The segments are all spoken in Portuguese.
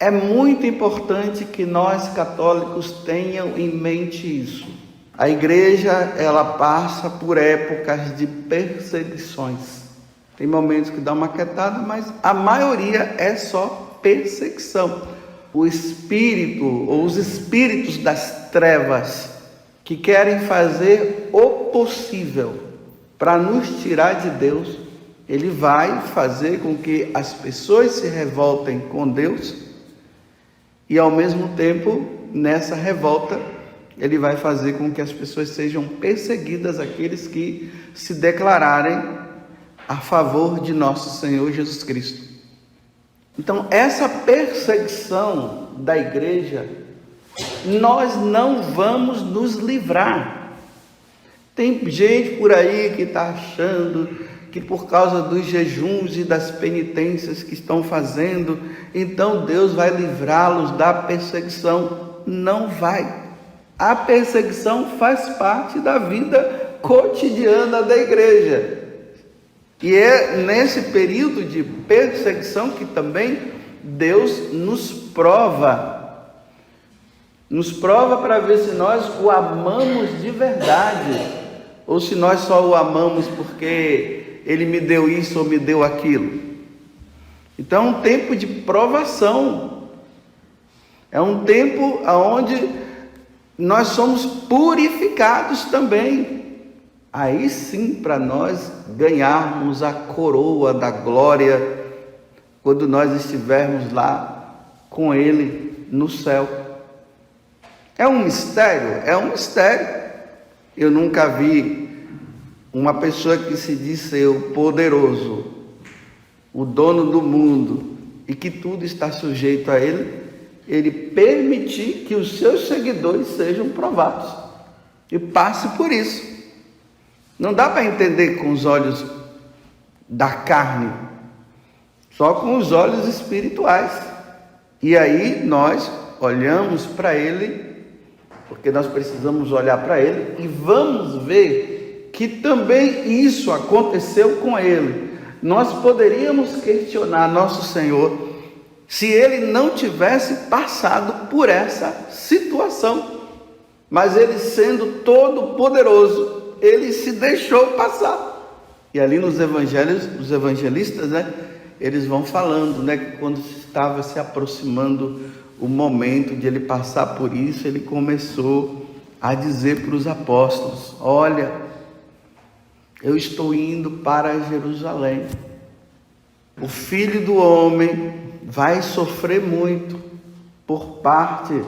É muito importante que nós católicos tenham em mente isso. A igreja, ela passa por épocas de perseguições. Tem momentos que dá uma quietada, mas a maioria é só perseguição. O espírito ou os espíritos das trevas que querem fazer o possível para nos tirar de Deus, ele vai fazer com que as pessoas se revoltem com Deus e, ao mesmo tempo, nessa revolta, ele vai fazer com que as pessoas sejam perseguidas, aqueles que se declararem a favor de nosso Senhor Jesus Cristo. Então, essa perseguição da igreja, nós não vamos nos livrar. Tem gente por aí que está achando que por causa dos jejuns e das penitências que estão fazendo, então Deus vai livrá-los da perseguição. Não vai. A perseguição faz parte da vida cotidiana da igreja. E é nesse período de perseguição que também Deus nos prova. Nos prova para ver se nós o amamos de verdade, ou se nós só o amamos porque ele me deu isso ou me deu aquilo. Então é um tempo de provação. É um tempo onde nós somos purificados também. Aí sim, para nós ganharmos a coroa da glória, quando nós estivermos lá com Ele no céu. É um mistério? É um mistério. Eu nunca vi uma pessoa que se diz ser o poderoso, o dono do mundo, e que tudo está sujeito a ele permitir que os seus seguidores sejam provados e passe por isso. Não dá para entender com os olhos da carne, só com os olhos espirituais. E aí nós olhamos para Ele, porque nós precisamos olhar para Ele, e vamos ver que também isso aconteceu com Ele. Nós poderíamos questionar nosso Senhor se Ele não tivesse passado por essa situação, mas Ele, sendo todo poderoso, Ele se deixou passar. E ali nos evangelhos, os evangelistas, eles vão falando, que quando estava se aproximando o momento de Ele passar por isso, Ele começou a dizer para os apóstolos: olha, eu estou indo para Jerusalém. O Filho do Homem vai sofrer muito por parte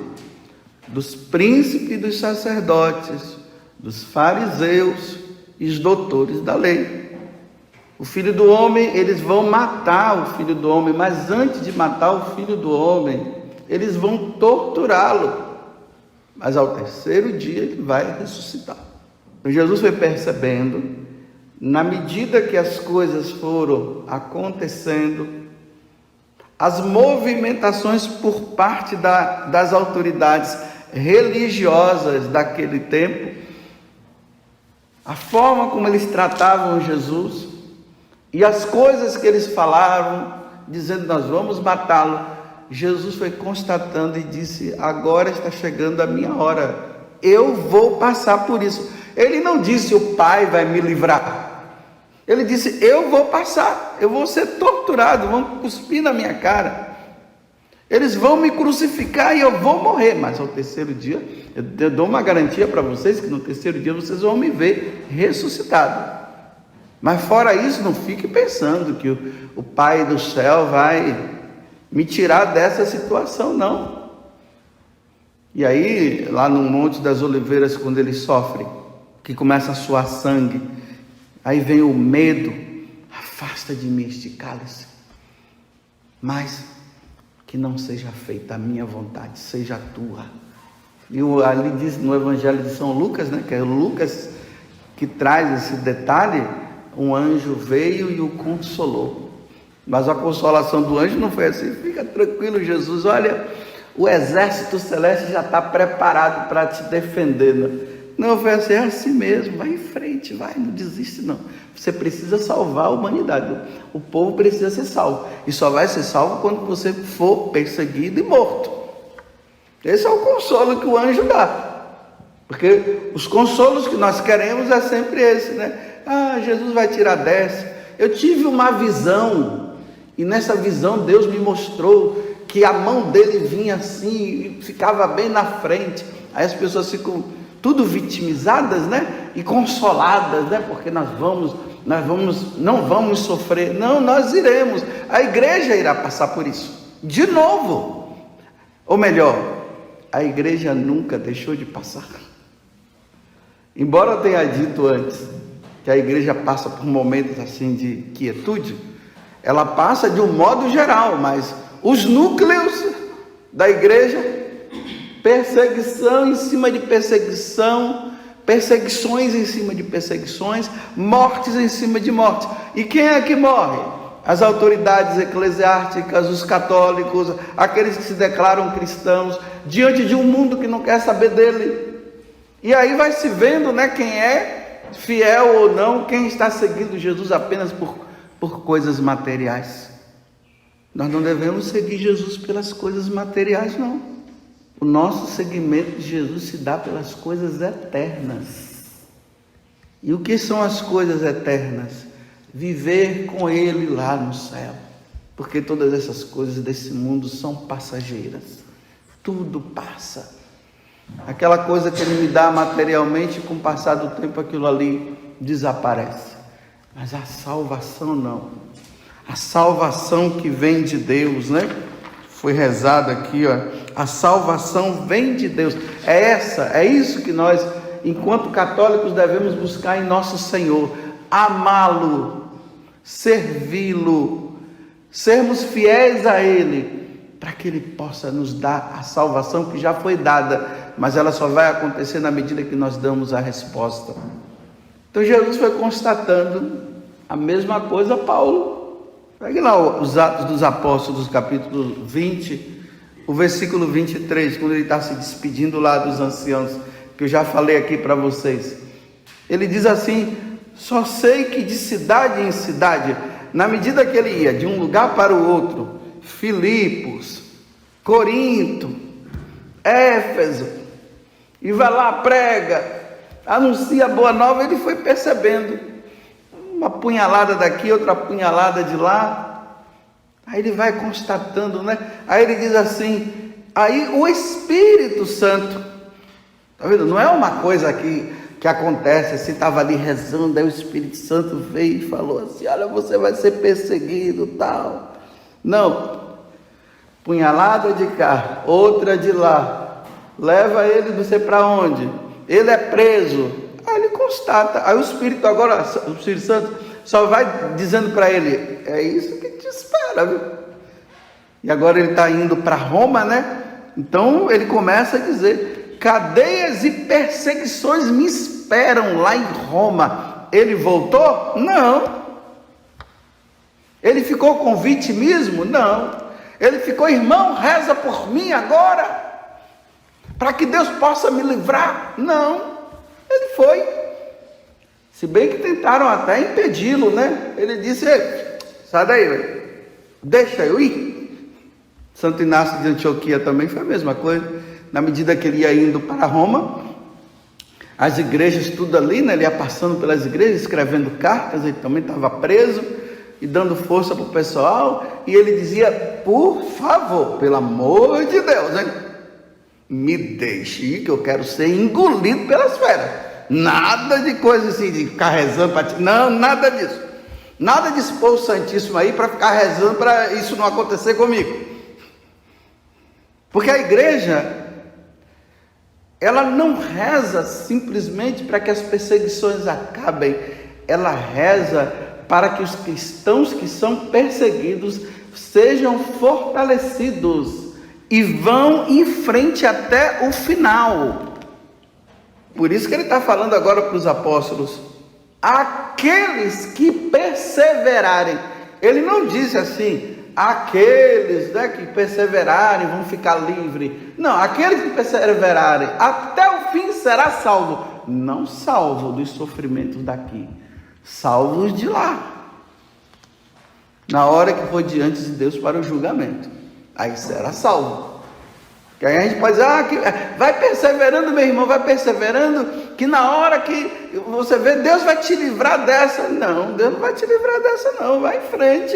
dos príncipes e dos sacerdotes, dos fariseus e os doutores da lei. O Filho do Homem, eles vão matar o Filho do Homem, mas antes de matar o Filho do Homem, eles vão torturá-lo. Mas ao terceiro dia ele vai ressuscitar. Então, Jesus foi percebendo, na medida que as coisas foram acontecendo, as movimentações por parte das autoridades religiosas daquele tempo, a forma como eles tratavam Jesus e as coisas que eles falavam, dizendo: nós vamos matá-lo, Jesus foi constatando e disse: agora está chegando a minha hora, eu vou passar por isso. Ele não disse: o Pai vai me livrar. Ele disse: eu vou passar, eu vou ser torturado, vão cuspir na minha cara, eles vão me crucificar e eu vou morrer, mas ao terceiro dia, eu dou uma garantia para vocês, que no terceiro dia vocês vão me ver ressuscitado. Mas fora isso, não fique pensando que o Pai do céu vai me tirar dessa situação, não. E aí, lá no Monte das Oliveiras, quando ele sofre, que começa a suar sangue, aí vem o medo: afasta de mim este cálice, mas que não seja feita a minha vontade, seja a tua. E ali diz no Evangelho de São Lucas, que é Lucas que traz esse detalhe: um anjo veio e o consolou. Mas a consolação do anjo não foi assim: fica tranquilo, Jesus, olha, o exército celeste já está preparado para te defender. Não foi assim: é assim mesmo, vai em frente. frente, vai, não desiste não. Você precisa salvar a humanidade, o povo precisa ser salvo, e só vai ser salvo quando você for perseguido e morto. Esse é o consolo que o anjo dá, porque os consolos que nós queremos é sempre esse, né? Jesus vai tirar dessa. Eu tive uma visão, e nessa visão Deus me mostrou que a mão dele vinha assim, e ficava bem na frente. Aí as pessoas ficam tudo vitimizadas, né? E consoladas, né? Porque não vamos sofrer. Não, nós iremos. A igreja irá passar por isso, de novo. Ou melhor, a igreja nunca deixou de passar. Embora eu tenha dito antes que a igreja passa por momentos assim de quietude, ela passa de um modo geral, mas os núcleos da igreja, perseguição em cima de perseguição, perseguições em cima de perseguições, mortes em cima de mortes. E quem é que morre? As autoridades eclesiásticas, os católicos, aqueles que se declaram cristãos, diante de um mundo que não quer saber dele. E aí vai se vendo, né, quem é fiel ou não, quem está seguindo Jesus apenas por coisas materiais. Nós não devemos seguir Jesus pelas coisas materiais, não. O nosso seguimento de Jesus se dá pelas coisas eternas. E o que são as coisas eternas? Viver com Ele lá no céu. Porque todas essas coisas desse mundo são passageiras. Tudo passa. Aquela coisa que Ele me dá materialmente, com o passar do tempo aquilo ali desaparece. Mas a salvação não. A salvação que vem de Deus, né? Foi rezado aqui, ó. A salvação vem de Deus. É isso que nós, enquanto católicos, devemos buscar em nosso Senhor. Amá-lo, servi-lo, sermos fiéis a Ele, para que Ele possa nos dar a salvação que já foi dada, mas ela só vai acontecer na medida que nós damos a resposta. Então Jesus foi constatando a mesma coisa, Paulo. Pegue lá os Atos dos Apóstolos, capítulo 20, o versículo 23, quando ele está se despedindo lá dos anciãos, que eu já falei aqui para vocês. Ele diz assim: só sei que de cidade em cidade, na medida que ele ia de um lugar para o outro, Filipos, Corinto, Éfeso, e vai lá, prega, anuncia a boa nova, ele foi percebendo. Uma punhalada daqui, outra punhalada de lá. Aí ele vai constatando, né? Aí ele diz assim, aí o Espírito Santo, tá vendo? Não é uma coisa que acontece assim, estava ali rezando, aí o Espírito Santo veio e falou assim, olha, você vai ser perseguido, tal. Não, punhalada de cá, outra de lá, leva ele, você para onde? Ele é preso. Aí ele constata, aí o Espírito Santo só vai dizendo para ele, é isso que te espera, viu? E agora ele está indo para Roma, né? Então ele começa a dizer, cadeias e perseguições me esperam lá em Roma. Ele voltou? Não. Ele ficou com vitimismo? Não. Ele ficou, irmão, reza por mim agora, para que Deus possa me livrar? Não. Ele foi, se bem que tentaram até impedi-lo, né? Ele disse, sai daí, véio. Deixa eu ir. Santo Inácio de Antioquia também foi a mesma coisa. Na medida que ele ia indo para Roma, as igrejas, tudo ali, né? Ele ia passando pelas igrejas, escrevendo cartas, ele também estava preso, e dando força para o pessoal, e ele dizia, por favor, pelo amor de Deus, né? Me deixe ir, que eu quero ser engolido pelas feras. Nada de coisa assim, de ficar rezando para ti. Não, nada disso. Nada de expor o Santíssimo aí para ficar rezando para isso não acontecer comigo. Porque a igreja, ela não reza simplesmente para que as perseguições acabem. Ela reza para que os cristãos que são perseguidos sejam fortalecidos e vão em frente até o final. Por isso que ele está falando agora para os apóstolos, aqueles que perseverarem. Ele não disse assim, aqueles, né, que perseverarem vão ficar livres. Não, aqueles que perseverarem até o fim será salvo. não salvo dos sofrimentos daqui, salvos de lá. Na hora que for diante de Deus para o julgamento, aí será salvo. Que aí a gente pode dizer, vai perseverando, meu irmão, vai perseverando, que na hora que você vê, Deus vai te livrar dessa. Não, Deus não vai te livrar dessa não, vai em frente.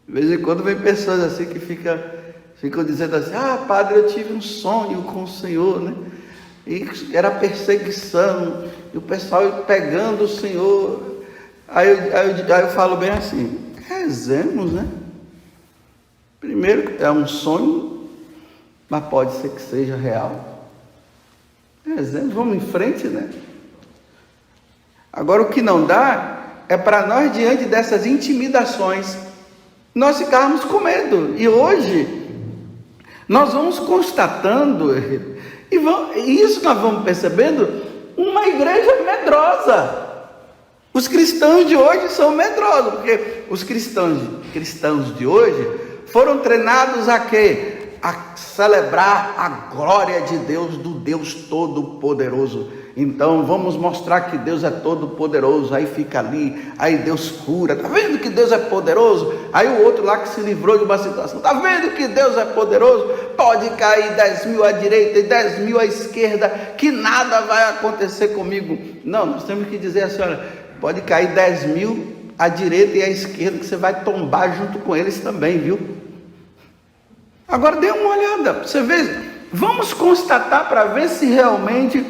De vez em quando vem pessoas assim que ficam dizendo assim, padre, eu tive um sonho com o Senhor, né? E era perseguição, e o pessoal pegando o Senhor. Aí eu falo bem assim, rezemos, né? Primeiro, é um sonho, mas pode ser que seja real. Rezemos, vamos em frente, né? Agora, o que não dá é para nós, diante dessas intimidações, nós ficarmos com medo. E hoje, nós vamos constatando, e isso nós vamos percebendo, uma igreja medrosa. Os cristãos de hoje são medrosos, porque os cristãos de hoje foram treinados a quê? A celebrar a glória de Deus, do Deus Todo-Poderoso. Então vamos mostrar que Deus é todo-poderoso. Aí fica ali, aí Deus cura. Tá vendo que Deus é poderoso? Aí o outro lá que se livrou de uma situação, tá vendo que Deus é poderoso? Pode cair 10.000 à direita e 10.000 à esquerda, que nada vai acontecer comigo. Não, nós temos que dizer assim, olha, pode cair 10.000 à direita e à esquerda, que você vai tombar junto com eles também, viu? Agora dê uma olhada, você vê, vamos constatar para ver se realmente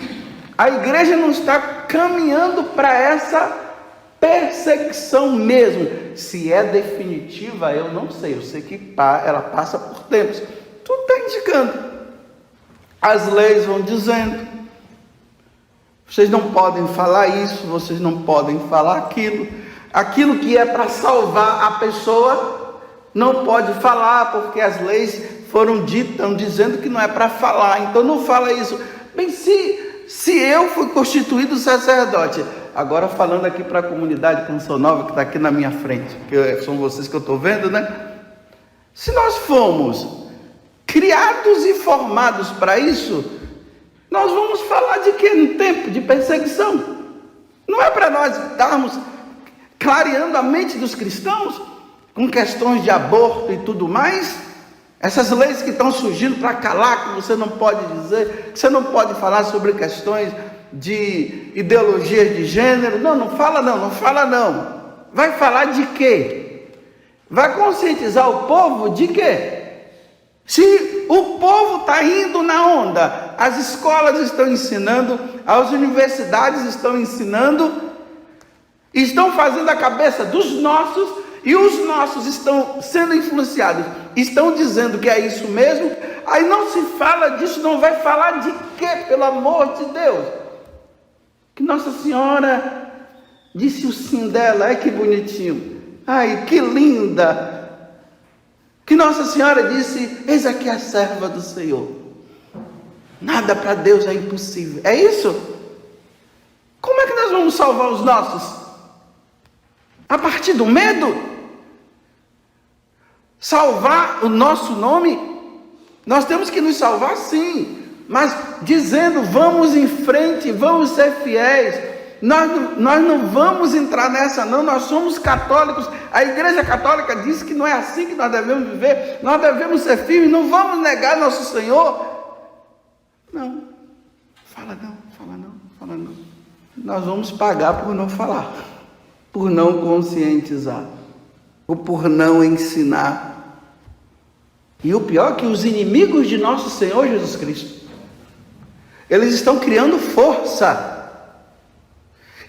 a igreja não está caminhando para essa perseguição mesmo. Se é definitiva, eu não sei, eu sei que ela passa por tempos. Tudo está indicando. As leis vão dizendo, vocês não podem falar isso, vocês não podem falar aquilo. Aquilo que é para salvar a pessoa, não pode falar, porque as leis estão dizendo que não é para falar, então não fala isso. Bem, se eu fui constituído sacerdote, agora falando aqui para a comunidade Canção Nova, que está aqui na minha frente, que são vocês que eu estou vendo, né? Se nós fomos criados e formados para isso, nós vamos falar de quê? No tempo de perseguição. Não é para nós estarmos clareando a mente dos cristãos com questões de aborto e tudo mais, essas leis que estão surgindo para calar, que você não pode dizer, que você não pode falar sobre questões de ideologias de gênero. Não fala não. Vai falar de quê? Vai conscientizar o povo de quê? Se o povo está indo na onda, as escolas estão ensinando, as universidades estão ensinando, estão fazendo a cabeça dos nossos, e os nossos estão sendo influenciados, estão dizendo que é isso mesmo, aí não se fala disso, não vai falar de quê, pelo amor de Deus? Que Nossa Senhora disse o sim dela, ai que bonitinho, ai que linda, que Nossa Senhora disse, eis aqui a serva do Senhor, nada para Deus é impossível, é isso? Como é que nós vamos salvar os nossos? A partir do medo? Salvar o nosso nome? Nós temos que nos salvar sim, mas dizendo, vamos em frente, vamos ser fiéis. Nós não vamos entrar nessa não, nós somos católicos. A Igreja Católica diz que não é assim que nós devemos viver. Nós devemos ser firmes, não vamos negar nosso Senhor. Não, fala não. Nós vamos pagar por não falar, por não conscientizar, ou por não ensinar. E o pior é que os inimigos de nosso Senhor Jesus Cristo, eles estão criando força.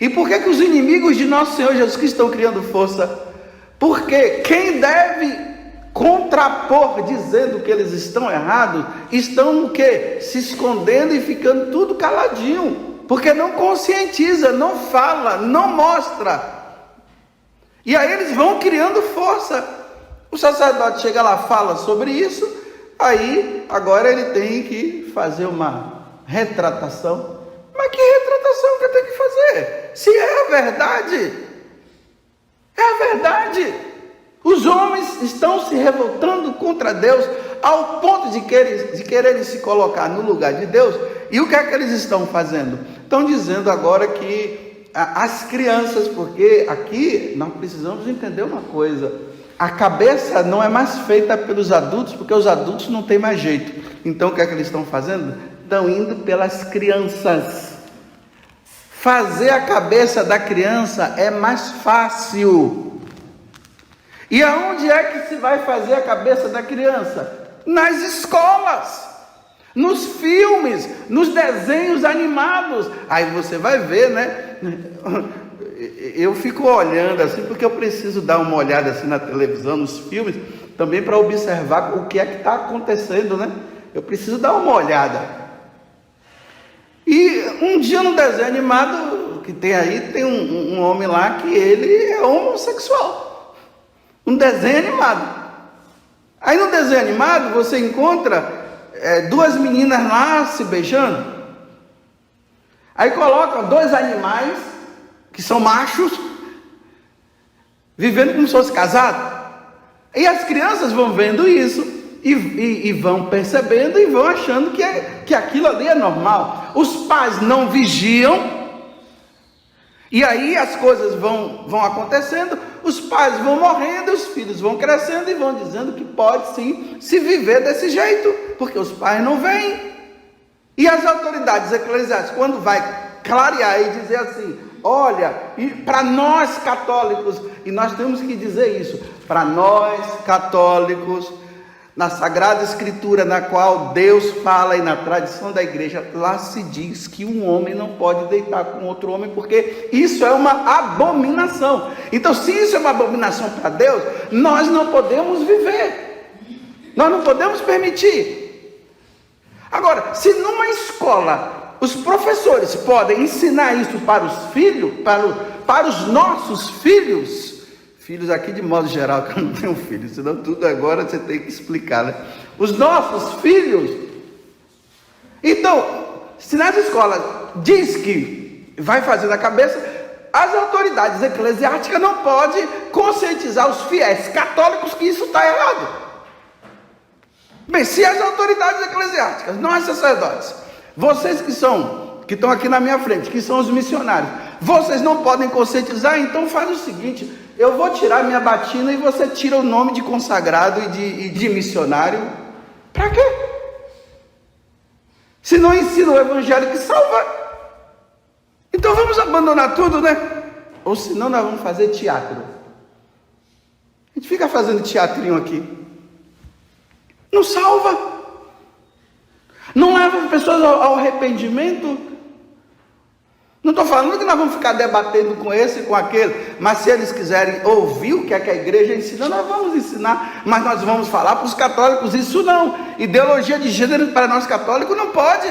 E por que os inimigos de nosso Senhor Jesus Cristo estão criando força? Porque quem deve contrapor, dizendo que eles estão errados, estão o quê? Se escondendo e ficando tudo caladinho, porque não conscientiza, não fala, não mostra. E aí eles vão criando força. O sacerdote chega lá, fala sobre isso, aí agora ele tem que fazer uma retratação. Mas que retratação que eu tenho que fazer? Se é a verdade, é a verdade. Os homens estão se revoltando contra Deus, ao ponto de quererem se colocar no lugar de Deus. E o que é que eles estão fazendo? Estão dizendo agora que as crianças, porque aqui nós precisamos entender uma coisa: a cabeça não é mais feita pelos adultos, porque os adultos não têm mais jeito. Então o que é que eles estão fazendo? Estão indo pelas crianças. Fazer a cabeça da criança é mais fácil. E aonde é que se vai fazer a cabeça da criança? Nas escolas, nos filmes, nos desenhos animados. Aí você vai ver, né? Eu fico olhando assim, porque eu preciso dar uma olhada assim na televisão, nos filmes, também para observar o que é que está acontecendo, né? Eu preciso dar uma olhada. E um dia no desenho animado que tem aí, tem um homem lá que ele é homossexual. Um desenho animado. Aí no desenho animado você encontra duas meninas lá se beijando. Aí colocam dois animais que são machos, vivendo como se fosse casado. E as crianças vão vendo isso e vão percebendo e vão achando que aquilo ali é normal. Os pais não vigiam, e aí as coisas vão acontecendo, os pais vão morrendo, os filhos vão crescendo e vão dizendo que pode sim se viver desse jeito, porque os pais não veem. E as autoridades eclesiásticas, quando vai clarear e dizer assim: olha, para nós católicos, e nós temos que dizer isso, para nós católicos, na Sagrada Escritura, na qual Deus fala, e na tradição da igreja, lá se diz que um homem não pode deitar com outro homem, porque isso é uma abominação. Então, se isso é uma abominação para Deus, nós não podemos viver, nós não podemos permitir. Agora, se numa escola os professores podem ensinar isso para os filhos, para os nossos filhos aqui de modo geral, que eu não tenho filhos, senão tudo agora você tem que explicar, né? Os nossos filhos. Então, se nas escolas diz que vai fazer na cabeça, as autoridades eclesiásticas não podem conscientizar os fiéis católicos que isso está errado. Bem, se as autoridades eclesiásticas, nós sacerdotes, vocês que estão aqui na minha frente, que são os missionários, vocês não podem conscientizar, então faz o seguinte: eu vou tirar minha batina e você tira o nome de consagrado e de missionário. Para quê? Se não ensina o evangelho que salva, então vamos abandonar tudo, né? Ou senão nós vamos fazer teatro. A gente fica fazendo teatrinho aqui, não salva, não leva as pessoas ao arrependimento. Não estou falando que nós vamos ficar debatendo com esse e com aquele, mas se eles quiserem ouvir o que é que a igreja ensina, nós vamos ensinar, mas nós vamos falar para os católicos isso não. Ideologia de gênero para nós católicos não pode,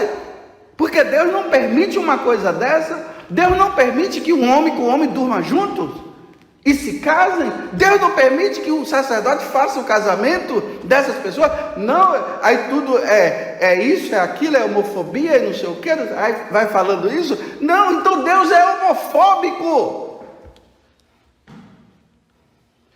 porque Deus não permite uma coisa dessa. Deus não permite que um homem com um homem durmam juntos e se casem. Deus não permite que o sacerdote faça o casamento dessas pessoas. Não, aí tudo é isso, é aquilo, é homofobia e não sei o que, aí vai falando isso. Não, então Deus é homofóbico.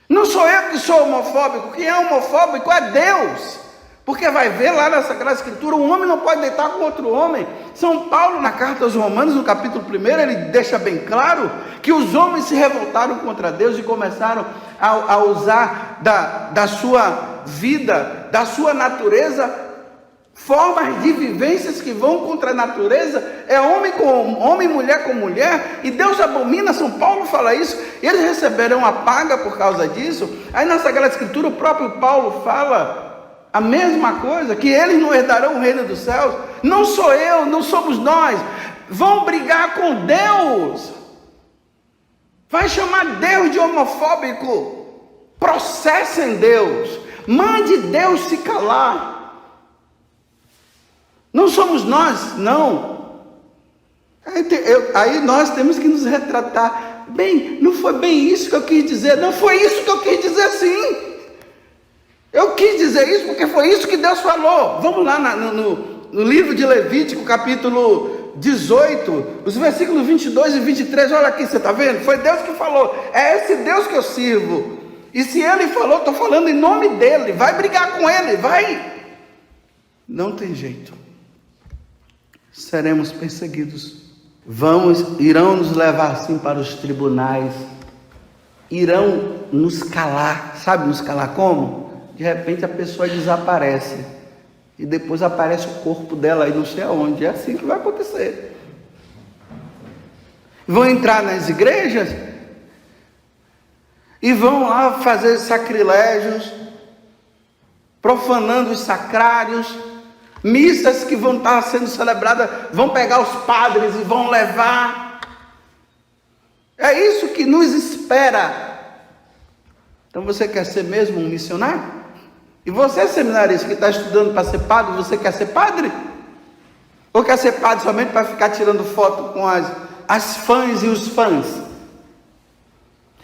Não sou eu que sou homofóbico, quem é homofóbico é Deus. Porque vai ver lá na Sagrada Escritura, um homem não pode deitar com outro homem. São Paulo, na carta aos Romanos, no capítulo 1, ele deixa bem claro que os homens se revoltaram contra Deus e começaram a usar da sua vida, da sua natureza, formas de vivências que vão contra a natureza. É homem com homem, mulher com mulher, e Deus abomina. São Paulo fala isso. Eles receberão a paga por causa disso. Aí na Sagrada Escritura o próprio Paulo fala a mesma coisa, que eles não herdarão o reino dos céus. Não sou eu, não somos nós. Vão brigar com Deus. Vai chamar Deus de homofóbico. Processem Deus. Mande Deus se calar. Não somos nós, não. Aí nós temos que nos retratar. Bem, não foi bem isso que eu quis dizer. Não foi isso que eu quis dizer sim. Eu quis dizer isso porque foi isso que Deus falou. Vamos lá no livro de Levítico, capítulo 18, os versículos 22 e 23. Olha aqui, você está vendo? Foi Deus que falou. É esse Deus que eu sirvo. E se Ele falou, estou falando em nome dEle. Vai brigar com Ele, vai. Não tem jeito. Seremos perseguidos. Irão nos levar assim para os tribunais. Irão nos calar. Sabe nos calar como? De repente a pessoa desaparece. E depois aparece o corpo dela aí não sei aonde. É assim que vai acontecer. Vão entrar nas igrejas e vão lá fazer sacrilégios, profanando os sacrários, missas que vão estar sendo celebradas, vão pegar os padres e vão levar. É isso que nos espera. Então você quer ser mesmo um missionário? E você, seminarista, que está estudando para ser padre, você quer ser padre? Ou quer ser padre somente para ficar tirando foto com as fãs e os fãs?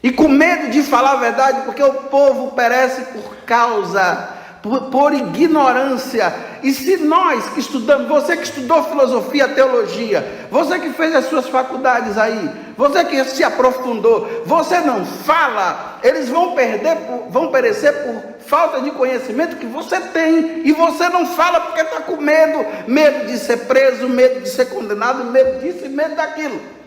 E com medo de falar a verdade, porque o povo perece por ignorância. E se nós que estudamos, você que estudou filosofia, teologia, você que fez as suas faculdades aí, você que se aprofundou, você não fala, eles vão perecer por falta de conhecimento que você tem, e você não fala porque está com medo de ser preso, medo de ser condenado, medo disso e medo daquilo.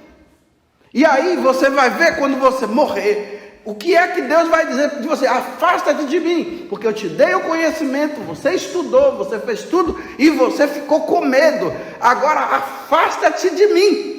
E aí você vai ver quando você morrer, o que é que Deus vai dizer de você? Afasta-te de mim, porque eu te dei o conhecimento, você estudou, você fez tudo e você ficou com medo. Agora afasta-te de mim.